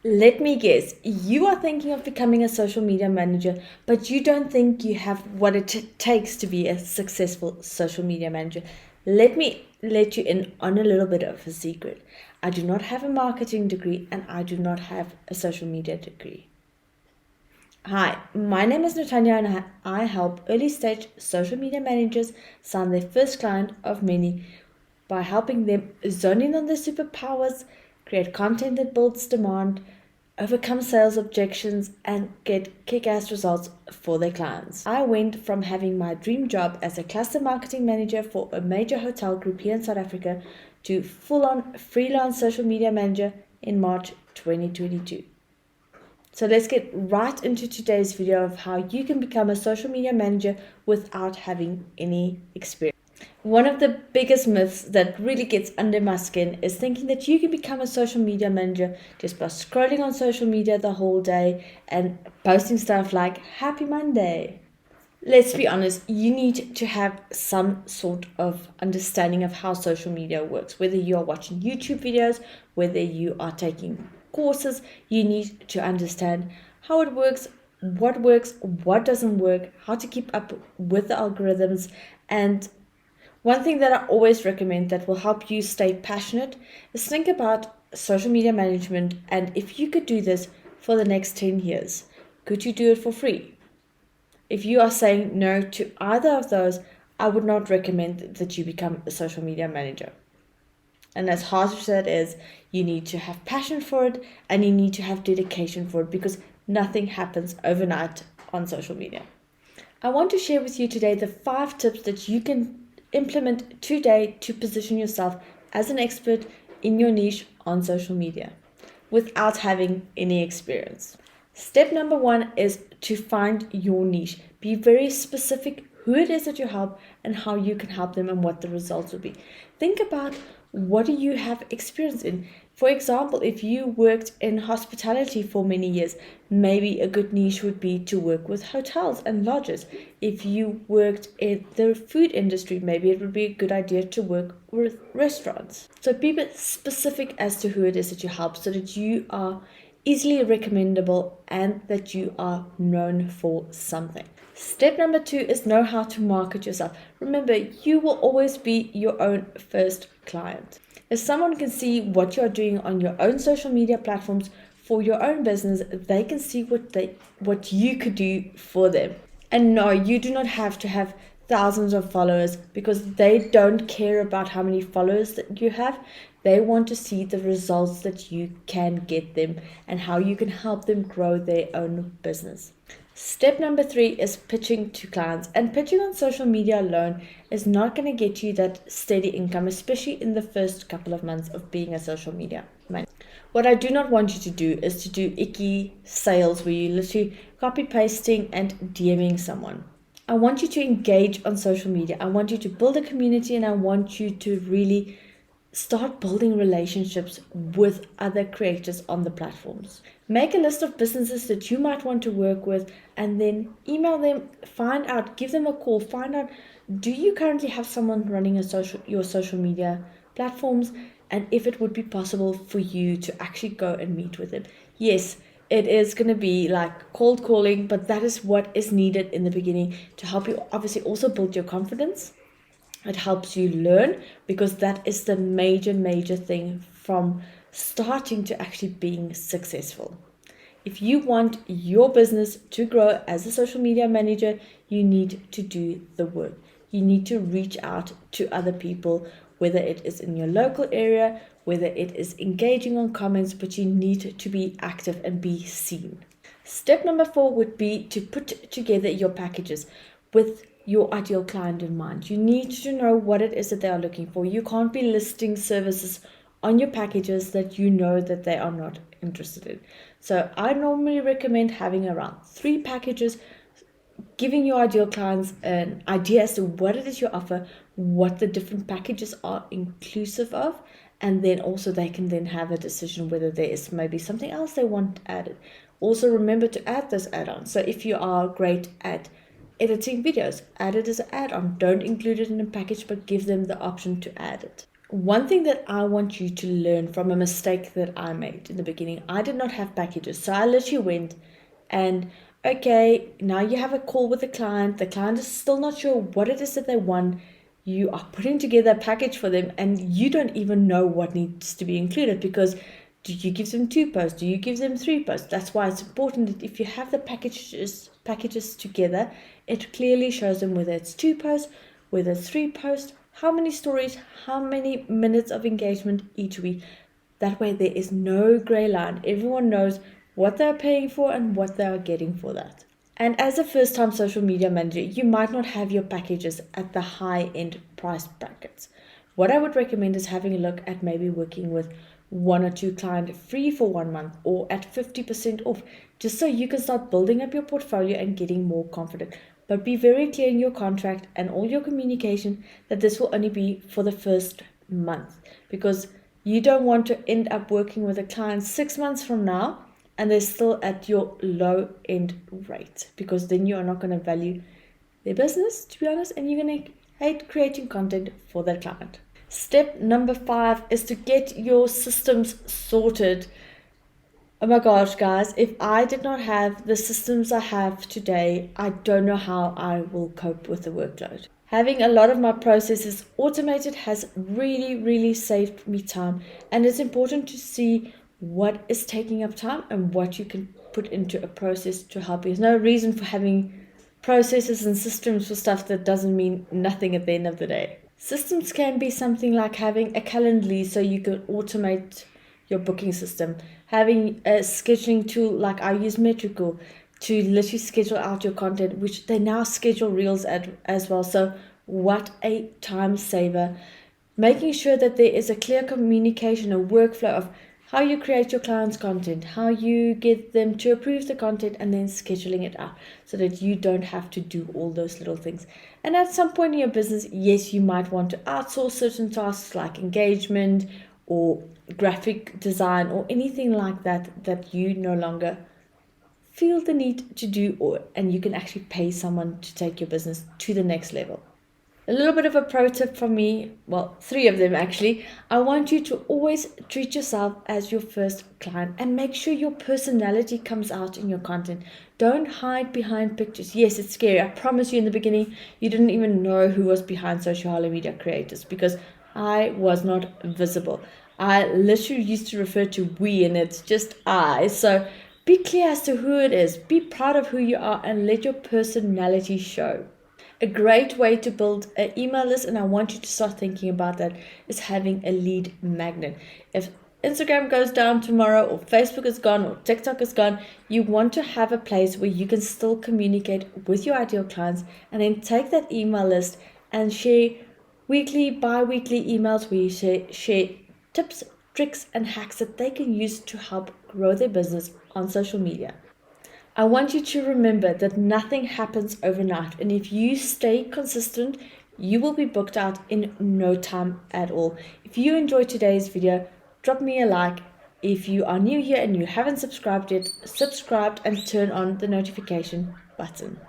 Let me guess, you are thinking of becoming a social media manager, but you don't think you have what it takes to be a successful social media manager. Let me let you in on a little bit of a secret. I do not have a marketing degree and I do not have a social media degree. Hi, my name is Natanya and I help early stage social media managers sign their first client of many by helping them zone in on their superpowers, create content that builds demand, overcome sales objections, and get kick ass results for their clients. I went from having my dream job as a cluster marketing manager for a major hotel group here in South Africa to full on freelance social media manager in March 2022. So let's get right into today's video of how you can become a social media manager without having any experience. One of the biggest myths that really gets under my skin is thinking that you can become a social media manager just by scrolling on social media the whole day and posting stuff like Happy Monday. Let's be honest, you need to have some sort of understanding of how social media works. Whether you are watching YouTube videos, whether you are taking courses, you need to understand how it works, what doesn't work, how to keep up with the algorithms. And one thing that I always recommend that will help you stay passionate is think about social media management, and if you could do this for the next 10 years, could you do it for free? If you are saying no to either of those, I would not recommend that you become a social media manager. And as hard as that is, you need to have passion for it and you need to have dedication for it because nothing happens overnight on social media. I want to share with you today the 5 tips that you can implement today to position yourself as an expert in your niche on social media without having any experience. Step number 1 is to find your niche. Be very specific who it is that you help and how you can help them and what the results will be. Think about what do you have experience in. For example, if you worked in hospitality for many years, maybe a good niche would be to work with hotels and lodges. If you worked in the food industry, maybe it would be a good idea to work with restaurants. So be a bit specific as to who it is that you help so that you are easily recommendable and that you are known for something. Step number 2 is know how to market yourself. Remember, you will always be your own first client. If someone can see what you're doing on your own social media platforms for your own business, they can see what you could do for them. And no, you do not have to have thousands of followers because they don't care about how many followers that you have. They want to see the results that you can get them and how you can help them grow their own business. Step number 3 is pitching to clients. And pitching on social media alone is not going to get you that steady income, especially in the first couple of months of being a social media manager. What I do not want you to do is to do icky sales where you literally copy pasting and DMing someone. I want you to engage on social media. I want you to build a community and I want you to really start building relationships with other creators on the platforms. Make a list of businesses that you might want to work with and then email them, find out, give them a call, find out, do you currently have someone running your social media platforms, and if it would be possible for you to actually go and meet with them. Yes, it is going to be like cold calling, but that is what is needed in the beginning to help you obviously also build your confidence. It helps you learn because that is the major thing from starting to actually being successful. If you want your business to grow as a social media manager, you need to do the work. You need to reach out to other people, whether it is in your local area, whether it is engaging on comments, but you need to be active and be seen. Step number 4 would be to put together your packages with your ideal client in mind. You need to know what it is that they are looking for. You can't be listing services on your packages that you know that they are not interested in. So I normally recommend having around 3 packages, giving your ideal clients an idea as to what it is you offer, what the different packages are inclusive of, and then also they can then have a decision whether there is maybe something else they want added. Also remember to add those add-ons. So if you are great at editing videos, add it as an add-on. Don't include it in a package, but give them the option to add it. One thing that I want you to learn from a mistake that I made in the beginning, I did not have packages. So I literally went and, okay, now you have a call with the client. The client is still not sure what it is that they want. You are putting together a package for them and you don't even know what needs to be included, because do you give them 2 posts? Do you give them 3 posts? That's why it's important that if you have the packages together, it clearly shows them whether it's 2 posts, whether it's 3 posts, how many stories, how many minutes of engagement each week. That way there is no grey line. Everyone knows what they're paying for and what they are getting for that. And as a first time social media manager, you might not have your packages at the high end price brackets. What I would recommend is having a look at maybe working with 1 or 2 clients free for 1 month or at 50% off, just so you can start building up your portfolio and getting more confident. But be very clear in your contract and all your communication that this will only be for the first month, because you don't want to end up working with a client 6 months from now and they're still at your low end rate, because then you are not going to value their business, to be honest, and you're going to hate creating content for that client. Step number 5 is to get your systems sorted. Oh my gosh, guys, if I did not have the systems I have today, I don't know how I will cope with the workload. Having a lot of my processes automated has really, really saved me time, and it's important to see what is taking up time and what you can put into a process to help you. There's no reason for having processes and systems for stuff that doesn't mean nothing at the end of the day. Systems can be something like having a Calendly so you can automate your booking system, having a scheduling tool like I use Metrical to literally schedule out your content, which they now schedule reels as well. So what a time saver. Making sure that there is a clear communication, a workflow of how you create your clients' content, how you get them to approve the content, and then scheduling it out so that you don't have to do all those little things. And at some point in your business, yes, you might want to outsource certain tasks like engagement or graphic design or anything like that you no longer feel the need to do, and you can actually pay someone to take your business to the next level. A little bit of a pro tip from me, well, 3 of them actually. I want you to always treat yourself as your first client and make sure your personality comes out in your content. Don't hide behind pictures. Yes, it's scary. I promise you in the beginning, you didn't even know who was behind social media creators, because I was not visible. I literally used to refer to we and it's just I. So be clear as to who it is. Be proud of who you are and let your personality show. A great way to build an email list, and I want you to start thinking about that, is having a lead magnet. If Instagram goes down tomorrow, or Facebook is gone, or TikTok is gone, you want to have a place where you can still communicate with your ideal clients, and then take that email list and share weekly, bi-weekly emails where you share tips, tricks, and hacks that they can use to help grow their business on social media. I want you to remember that nothing happens overnight, and if you stay consistent, you will be booked out in no time at all. If you enjoyed today's video, drop me a like. If you are new here and you haven't subscribed yet, subscribe and turn on the notification button.